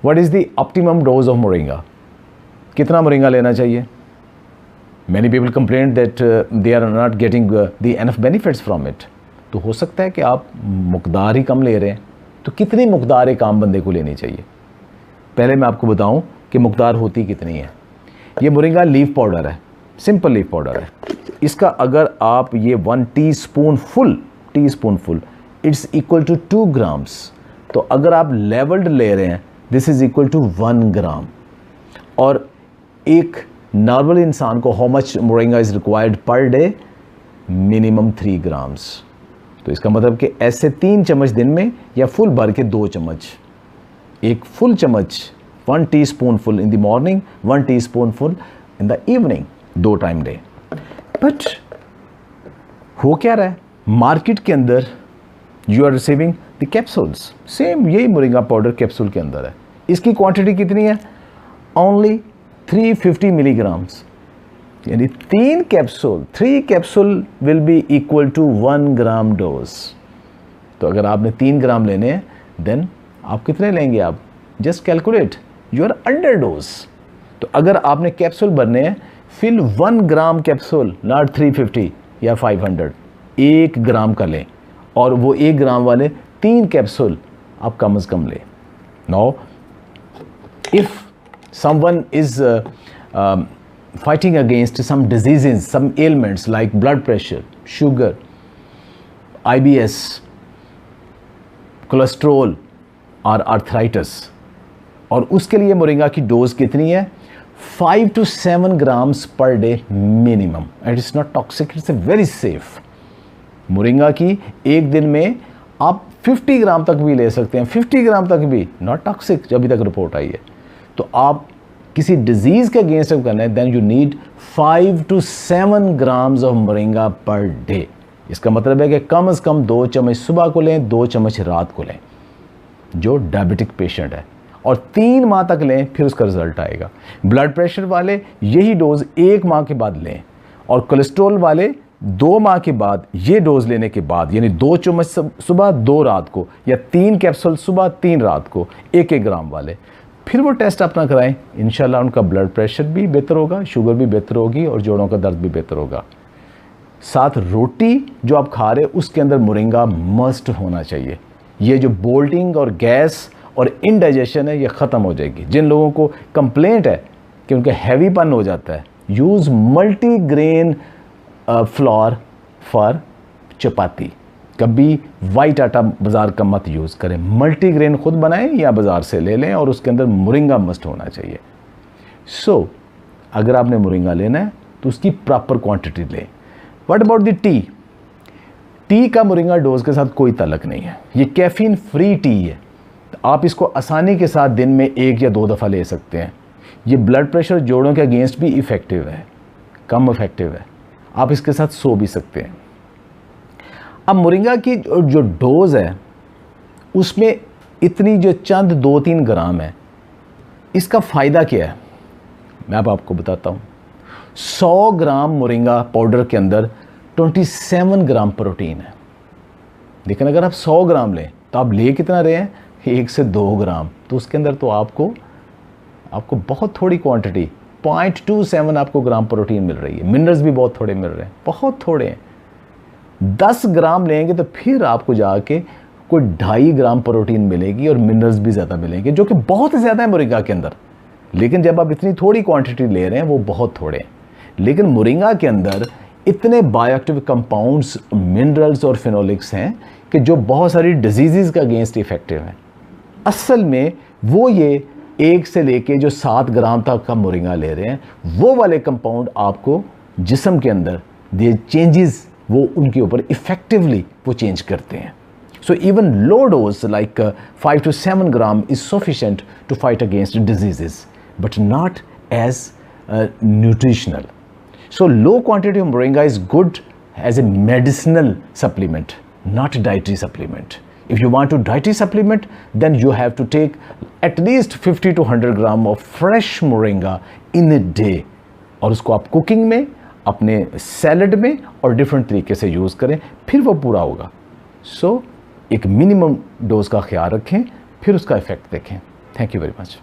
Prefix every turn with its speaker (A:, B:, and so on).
A: What is the optimum dose of moringa? कितना moringa लेना चाहिए? Many people complain that they are not getting the enough benefits from it. तो हो सकता है कि आप मकदार ही कम ले रहे हैं। तो कितनी मकदार एक आम बंदे को लेनी चाहिए? पहले मैं आपको बताऊं कि मकदार होती कितनी है। ये मोरिंगा लीफ पाउडर है, सिंपल लीफ पाउडर है। इसका अगर आप ये 1 teaspoon it's equal to 2 grams. तो अगर आप लेवल्ड ले रहे हैं, this is equal to 1 gram. और एक नॉर्मल इंसान को how much moringa is required per day? Minimum 3 grams. तो इसका मतलब कि ऐसे 3 चम्मच दिन में, या फुल भर के 2 चम्मच। एक फुल चम्मच 1 teaspoonful in the morning, 1 teaspoonful in the evening, 2 time day. But हो क्या रहा है मार्केट के अंदर? You are receiving the capsules, same यही मोरिंगा पाउडर कैप्सूल के अंदर है। इसकी क्वांटिटी कितनी है? ओनली 350 मिलीग्राम्स, यानी 3 capsule will be equal to 1 gram dose. तो अगर आपने 3 ग्राम लेने हैं, देन आप कितने लेंगे? आप just calculate, you are under dose. तो अगर आपने कैप्सूल भरने हैं, फिल 1 ग्राम कैप्सूल, नॉट 350 या 500, 1 ग्राम का लें। और वो 1 ग्राम वाले 3 कैप्सूल आप कम से कम लें। Now if someone is fighting against some diseases, some ailments like blood pressure, sugar, IBS, cholesterol or arthritis, और उसके लिए मोरिंगा की डोज कितनी है? 5 to 7 grams per day minimum, and it's not toxic, it's a very safe। Moringa की एक दिन में आप 50 ग्राम तक भी ले सकते हैं, 50 ग्राम तक भी नॉट टॉक्सिक, जब अभी तक रिपोर्ट आई है। तो आप किसी डिजीज के अगेंस्ट करना है, then you need 5 to 7 grams of moringa per day. इसका मतलब है कि कम से कम 2 चम्मच सुबह को लें, 2 चम्मच रात को लें, जो डायबिटिक पेशेंट है, और 3 माह तक लें, फिर उसका रिजल्ट आएगा। ब्लड प्रेशर वाले यही डोज 1 माह के बाद लें, और कोलेस्ट्रॉल वाले 2 माह के बाद ये डोज लेने के बाद, यानी 2 चम्मच सुबह, 2 रात को, या 3 कैप्सूल सुबह, 3 रात को, 1-1 ग्राम वाले। फिर वो टेस्ट अपना कराएं, इंशाल्लाह उनका ब्लड प्रेशर भी बेहतर होगा, शुगर भी बेहतर होगी, और जोड़ों का दर्द भी बेहतर होगा। साथ रोटी जो आप खा रहे हैं उसके अंदर मोरिंगा मस्ट होना चाहिए। ये जो बोल्टिंग और गैस और इनडाइजेशन है, ये ख़त्म हो जाएगी। जिन लोगों को कंप्लेंट है कि उनका हैवीपन हो जाता है, यूज़ मल्टीग्रेन फ्लोर फॉर चपाती। कभी वाइट आटा बाज़ार का मत यूज़ करें, मल्टीग्रेन खुद बनाएं या बाज़ार से ले लें, और उसके अंदर मोरिंगा मस्ट होना चाहिए। सो अगर आपने मोरिंगा लेना है तो उसकी प्रॉपर क्वांटिटी लें। What about the T? T का मोरिंगा डोज के साथ कोई ताल्लुक नहीं है, ये कैफीन फ्री टी है। तो आप इसको आसानी के साथ दिन में 1 या 2 दफ़ा ले सकते हैं। ये ब्लड प्रेशर जोड़ों के अगेंस्ट भी इफ़ेक्टिव है, कम इफ़ेक्टिव है। आप इसके साथ सो भी सकते हैं। अब मोरिंगा की जो डोज़ है उसमें इतनी जो चंद 2-3 ग्राम है, इसका फ़ायदा क्या है मैं अब आपको बताता हूँ। 100 ग्राम मोरिंगा पाउडर के अंदर 27 ग्राम प्रोटीन है। लेकिन अगर आप 100 ग्राम लें तो आप ले कितना रहे हैं? 1 से 2 ग्राम। तो उसके अंदर तो आपको बहुत थोड़ी क्वांटिटी, 0.27 आपको ग्राम प्रोटीन मिल रही है। मिनरल्स भी बहुत थोड़े मिल रहे हैं, बहुत थोड़े हैं। 10 ग्राम लेंगे तो फिर आपको जाके कोई 2.5 ग्राम प्रोटीन मिलेगी, और मिनरल्स भी ज़्यादा मिलेंगे, जो कि बहुत ज़्यादा है मोरिंगा के अंदर। लेकिन जब आप इतनी थोड़ी क्वांटिटी ले रहे हैं, वो बहुत थोड़े हैं। लेकिन मोरिंगा के अंदर इतने बायोएक्टिव कंपाउंड्स, मिनरल्स और फिनोलिक्स हैं कि जो बहुत सारी डिजीज़ के अगेंस्ट इफ़ेक्टिव हैं। असल में वो ये 1 से लेके जो 7 ग्राम तक का मोरिंगा ले रहे हैं, वो वाले कंपाउंड आपको जिस्म के अंदर दे चेंजेस, वो उनके ऊपर इफ़ेक्टिवली वो चेंज करते हैं। So even low dose like 5 to 7 gram is sufficient to fight against disease, but not as nutritional. So low quantity of moringa is good as a medicinal supplement, not dietary supplement. If you want to dietary supplement, then you have to take at least 50 to 100 gram of fresh moringa in a day. और उसको आप cooking में, अपने salad में और different तरीके से use करें, फिर वो पूरा होगा। सो एक मिनिमम डोज का ख्याल रखें, फिर उसका इफ़ेक्ट देखें। Thank you very much.